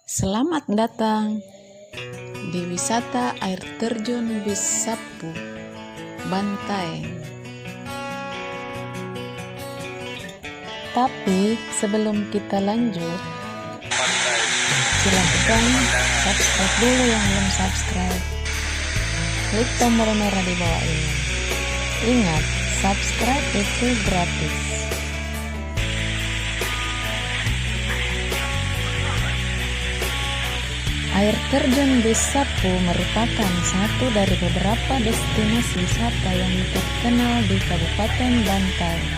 Selamat datang di wisata air terjun Bisapu, Bantaeng. Tapi sebelum kita lanjut, silahkan subscribe dulu yang belum subscribe. Klik tombol merah di bawah ini. Ingat, subscribe itu gratis. Air terjun Bisapu merupakan satu dari beberapa destinasi wisata yang terkenal di Kabupaten Bantaeng.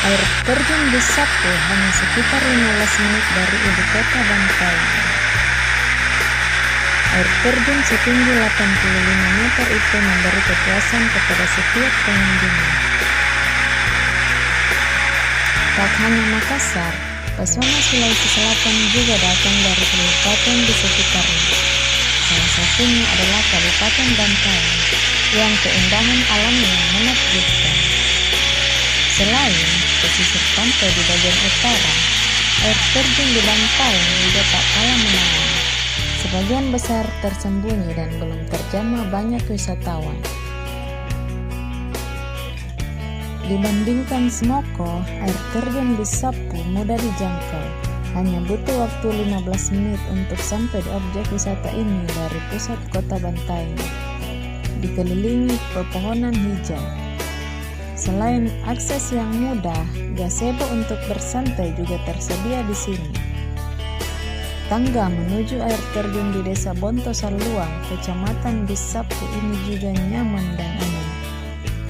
Air terjun Bisapu hanya sekitar 15 menit dari ibu kota Bantaeng. Air terjun setinggi 85 meter itu memberi kepuasan kepada setiap pengunjungnya. Tak hanya Makassar, pesona Sulawesi Selatan juga datang dari kabupaten di sekitarnya. Salah satunya adalah Kabupaten Bantaeng yang keindahan alamnya menakjubkan. Selain pesisir pantai di bagian utara, air terjun di Bantaeng juga tak kalah menawan. Sebagian besar tersembunyi dan belum terjamah banyak wisatawan. Dibandingkan Smoko, air terjun Bisapu mudah dijangkau. Hanya butuh waktu 15 menit untuk sampai di objek wisata ini dari pusat kota Bantaeng, dikelilingi pepohonan hijau. Selain akses yang mudah, gazebo untuk bersantai juga tersedia di sini. Tangga menuju air terjun di Desa Bonto Saluang, Kecamatan Bisapu ini juga nyaman dan aman.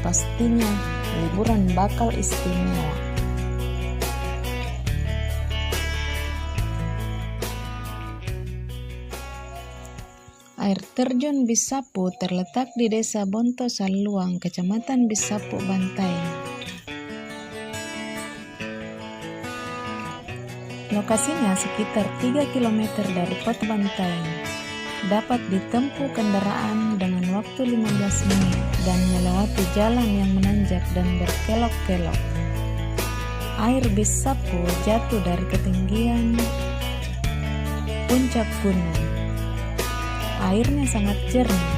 Pastinya liburan bakal istimewa. Air terjun Bisapu terletak di Desa Bonto Saluang, Kecamatan Bisapu, Bantaeng. Lokasinya sekitar 3 km dari kota Bantaeng. Dapat ditempuh kendaraan dengan waktu 15 menit dan melewati jalan yang menanjak dan berkelok-kelok. Air Bisapu jatuh dari ketinggian puncak gunung. Airnya sangat jernih.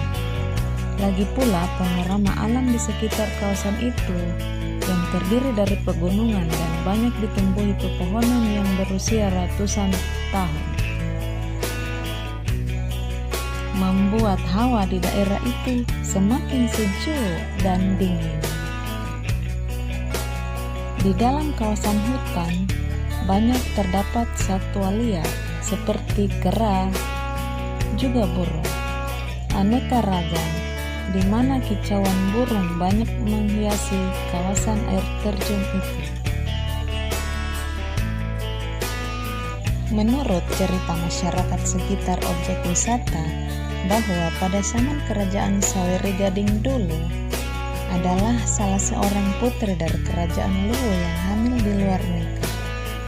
Lagi pula panorama alam di sekitar kawasan itu yang terdiri dari pegunungan dan banyak ditumbuhi pepohonan yang berusia ratusan tahun, membuat hawa di daerah itu semakin sejuk dan dingin. Di dalam kawasan hutan, banyak terdapat satwa liar seperti kera, juga burung, aneka ragam, di mana kicauan burung banyak menghiasi kawasan air terjun itu. Menurut cerita masyarakat sekitar objek wisata, bahwa pada zaman kerajaan Saweri Gading dulu adalah salah seorang putri dari kerajaan Luwu yang hamil di luar nikah.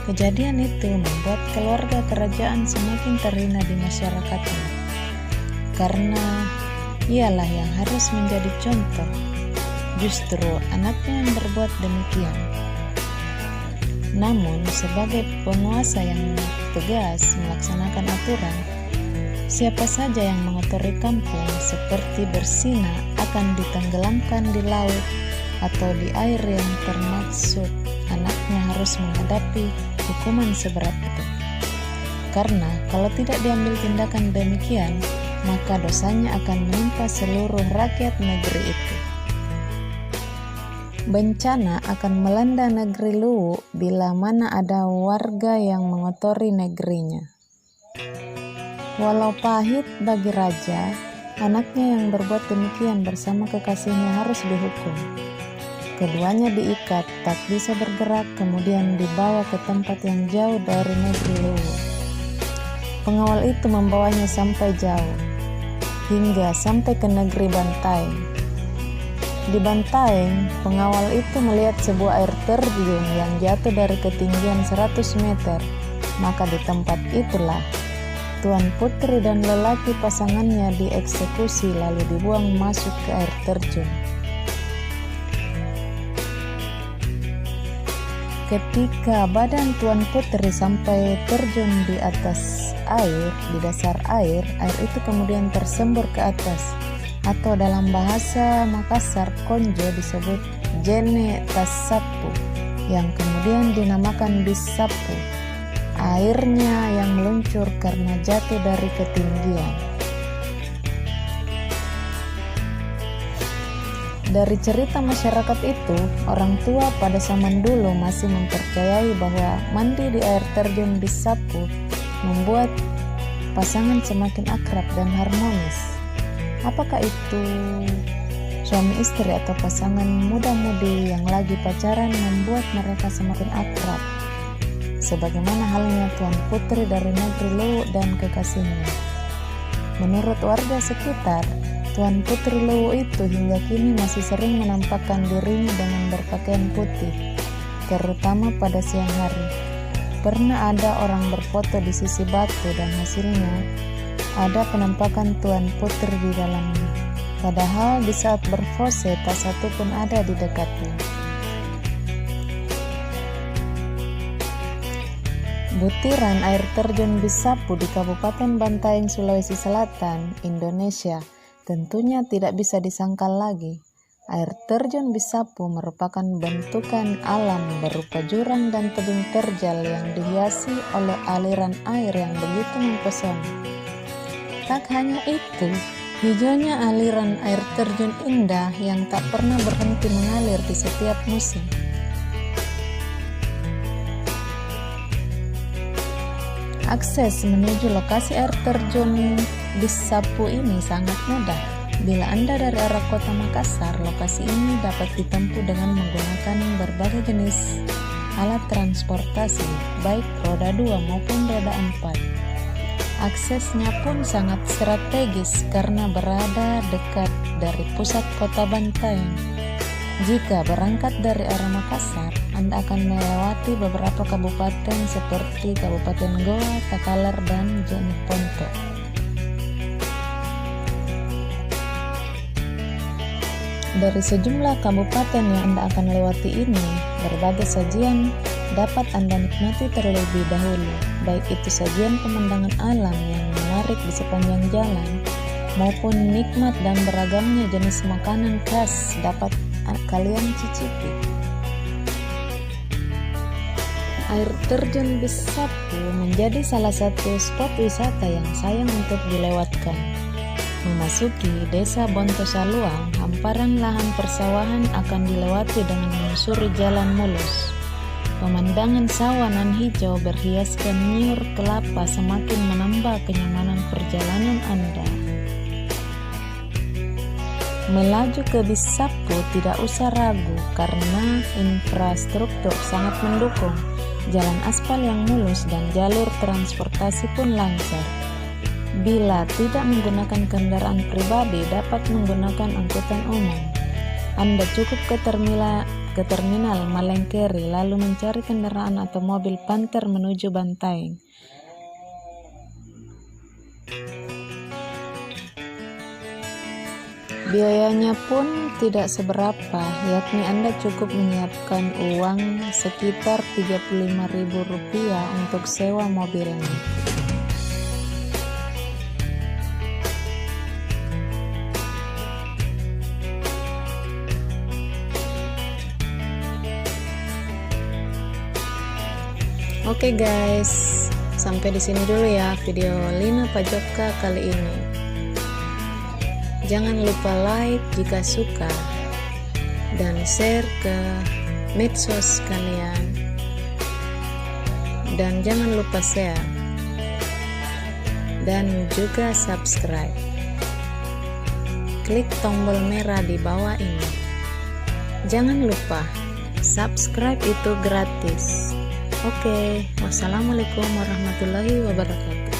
Kejadian itu membuat keluarga kerajaan semakin terhina di masyarakatnya, karena ialah yang harus menjadi contoh. Justru anaknya yang berbuat demikian. Namun sebagai penguasa yang tegas melaksanakan aturan, siapa saja yang mengotori kampung seperti berzina akan ditenggelamkan di laut atau di air yang termaksud. Anaknya harus menghadapi hukuman seberat itu. Karena kalau tidak diambil tindakan demikian, maka dosanya akan menimpa seluruh rakyat negeri itu. Bencana akan melanda negeri Luwu bila mana ada warga yang mengotori negerinya. Walau pahit bagi raja, anaknya yang berbuat demikian bersama kekasihnya harus dihukum. Keduanya diikat, tak bisa bergerak, kemudian dibawa ke tempat yang jauh dari negeri Luwu. Pengawal itu membawanya sampai jauh, hingga sampai ke negeri Bantaeng. Di Bantaeng, pengawal itu melihat sebuah air terjun yang jatuh dari ketinggian 100 meter. Maka di tempat itulah tuan putri dan lelaki pasangannya dieksekusi lalu dibuang masuk ke air terjun. Ketika badan Tuan Putri sampai terjun di atas air, di dasar air itu kemudian tersembur ke atas, atau dalam bahasa Makassar Konjo disebut jene tasapu, yang kemudian dinamakan bisapu. Airnya yang meluncur karena jatuh dari ketinggian. Dari cerita masyarakat itu, orang tua pada zaman dulu masih mempercayai bahwa mandi di air terjun bisapu membuat pasangan semakin akrab dan harmonis. Apakah itu suami istri atau pasangan muda-mudi yang lagi pacaran membuat mereka semakin akrab, sebagaimana halnya Tuan Putri dari negeri Luwu dan kekasihnya. Menurut warga sekitar, Tuan Putri Luwu itu hingga kini masih sering menampakkan dirinya dengan berpakaian putih, terutama pada siang hari. Pernah ada orang berfoto di sisi batu dan hasilnya ada penampakan Tuan Putri di dalamnya. Padahal di saat berpose tak satu pun ada di dekatnya. Butiran air terjun Bisapu di Kabupaten Bantaeng, Sulawesi Selatan, Indonesia tentunya tidak bisa disangkal lagi. Air terjun Bisapu merupakan bentukan alam berupa jurang dan tebing terjal yang dihiasi oleh aliran air yang begitu mempesona. Tak hanya itu, hijaunya aliran air terjun indah yang tak pernah berhenti mengalir di setiap musim. Akses menuju lokasi air terjun Bisapu ini sangat mudah. Bila Anda dari arah kota Makassar, lokasi ini dapat ditempuh dengan menggunakan berbagai jenis alat transportasi, baik roda 2 maupun roda 4. Aksesnya pun sangat strategis karena berada dekat dari pusat kota Bantaeng. Jika berangkat dari arah Makassar, Anda akan melewati beberapa kabupaten seperti Kabupaten Goa, Takalar, dan Jeneponto. Dari sejumlah kabupaten yang Anda akan lewati ini, berbagai sajian dapat Anda nikmati terlebih dahulu, baik itu sajian pemandangan alam yang menarik di sepanjang jalan, maupun nikmat dan beragamnya jenis makanan khas dapat kalian cicipi. Air terjun Bisapu menjadi salah satu spot wisata yang sayang untuk dilewatkan. Memasuki desa Bontosaluang, hamparan lahan persawahan akan dilewati dengan menyusuri jalan mulus. Pemandangan sawah nan hijau berhiaskan nyur kelapa semakin menambah kenyamanan perjalanan Anda. Melaju ke Bisapu tidak usah ragu karena infrastruktur sangat mendukung. Jalan aspal yang mulus dan jalur transportasi pun lancar. Bila tidak menggunakan kendaraan pribadi, dapat menggunakan angkutan umum. Anda cukup ke terminal Malengkeri lalu mencari kendaraan atau mobil Panther menuju Bantaeng. Biayanya pun tidak seberapa, yakni Anda cukup menyiapkan uang sekitar Rp35.000 untuk sewa mobilnya. Oke guys, sampai di sini dulu ya video Lina Pajoka kali ini. Jangan lupa like jika suka dan share ke medsos kalian, dan jangan lupa share dan juga subscribe. Klik tombol merah di bawah ini. Jangan lupa subscribe itu gratis. Oke, wassalamualaikum warahmatullahi wabarakatuh.